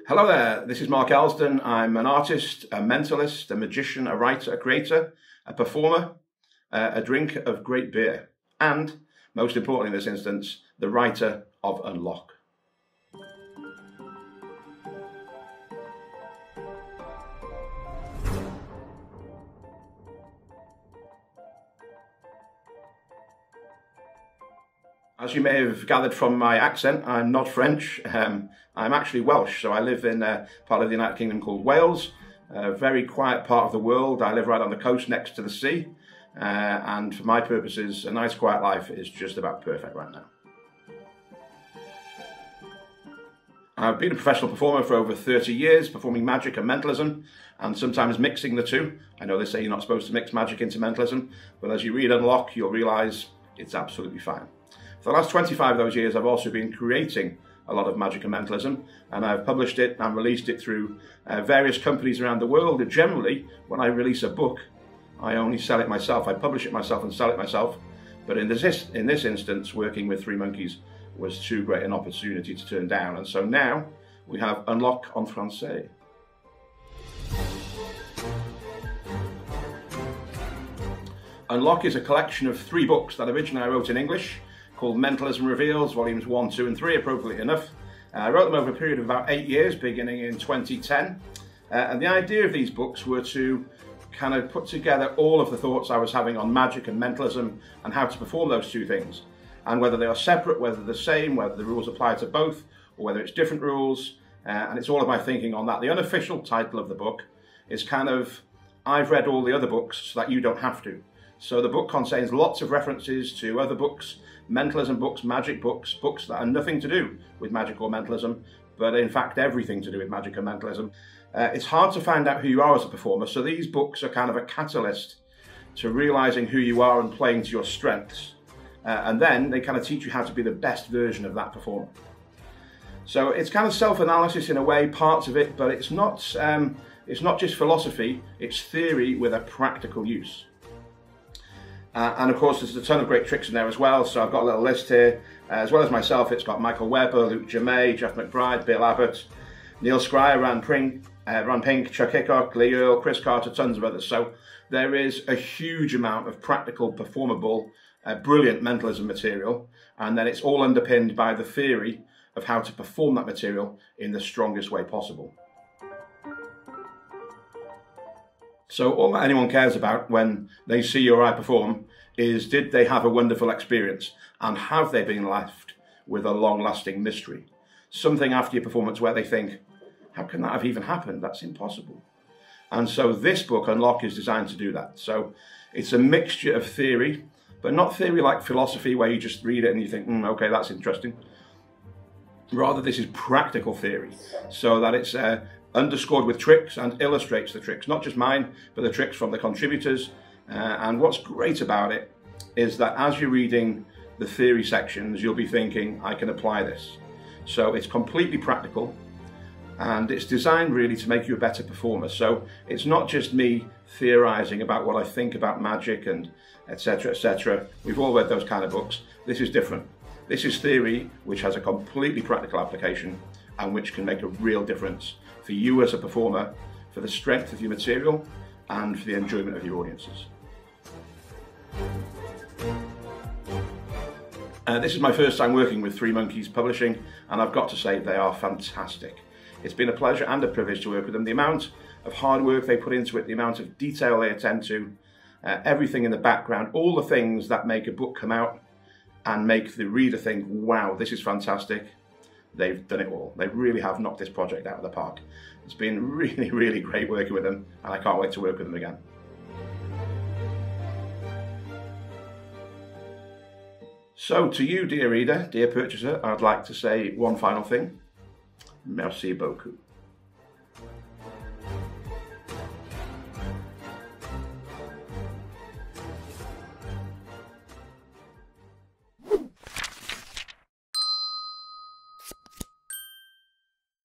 Hello there, this is Mark Elsdon. I'm an artist, a mentalist, a magician, a writer, a creator, a performer, a drinker of great beer, and, most importantly in this instance, the writer of Unlock. As you may have gathered from my accent, I'm not French. I'm actually Welsh, so I live in a part of the United Kingdom called Wales, a very quiet part of the world. I live right on the coast next to the sea, and for my purposes, a nice quiet life is just about perfect right now. I've been a professional performer for over 30 years, performing magic and mentalism, and sometimes mixing the two. I know they say you're not supposed to mix magic into mentalism, but as you read Unlock, you'll realise it's absolutely fine. For the last 25 of those years, I've also been creating a lot of magic and mentalism, and I've published it and released it through various companies around the world. And generally, when I release a book, I only sell it myself. I publish it myself and sell it myself. But in this instance, working with Three Monkeys was too great an opportunity to turn down. And so now we have Unlock en français. Unlock is a collection of 3 books that originally I wrote in English, called Mentalism Reveals, volumes 1, 2 and 3, appropriately enough. I wrote them over a period of about 8 years, beginning in 2010. And the idea of these books were to kind of put together all of the thoughts I was having on magic and mentalism and how to perform those two things. And whether they are separate, whether they're the same, whether the rules apply to both, or whether it's different rules. And it's all of my thinking on that. The unofficial title of the book is kind of, I've read all the other books so that you don't have to. So the book contains lots of references to other books, mentalism books, magic books, books that are nothing to do with magic or mentalism, but in fact everything to do with magic and mentalism. It's hard to find out who you are as a performer, so these books are kind of a catalyst to realising who you are and playing to your strengths. And then they kind of teach you how to be the best version of that performer. So it's kind of self-analysis in a way, parts of it, but it's not just philosophy, it's theory with a practical use. And of course, there's a ton of great tricks in there as well. So I've got a little list here. As well as myself, it's got Michael Webber, Luke Jamay, Jeff McBride, Bill Abbott, Neil Scryer, Ron Pink, Chuck Hickok, Lee Earl, Chris Carter, tons of others. So there is a huge amount of practical, performable, brilliant mentalism material. And then it's all underpinned by the theory of how to perform that material in the strongest way possible. So all that anyone cares about when they see you or I perform is, did they have a wonderful experience, and have they been left with a long-lasting mystery? Something after your performance where they think, how can that have even happened? That's impossible. And so this book, Unlock, is designed to do that. So it's a mixture of theory, but not theory like philosophy where you just read it and you think, okay, that's interesting. Rather, this is practical theory, so that it's underscored with tricks and illustrates the tricks, not just mine, but the tricks from the contributors. And what's great about it is that as you're reading the theory sections, you'll be thinking, I can apply this. So it's completely practical, and it's designed really to make you a better performer. So it's not just me theorizing about what I think about magic and etc, etc. We've all read those kind of books. This is different. This is theory which has a completely practical application and which can make a real difference for you as a performer, for the strength of your material, and for the enjoyment of your audiences. This is my first time working with Three Monkeys Publishing, and I've got to say they are fantastic. It's been a pleasure and a privilege to work with them. The amount of hard work they put into it, the amount of detail they attend to, everything in the background, all the things that make a book come out and make the reader think, wow, this is fantastic. They've done it all. They really have knocked this project out of the park. It's been really, really great working with them, and I can't wait to work with them again. So to you, dear reader, dear purchaser, I'd like to say one final thing. Merci beaucoup.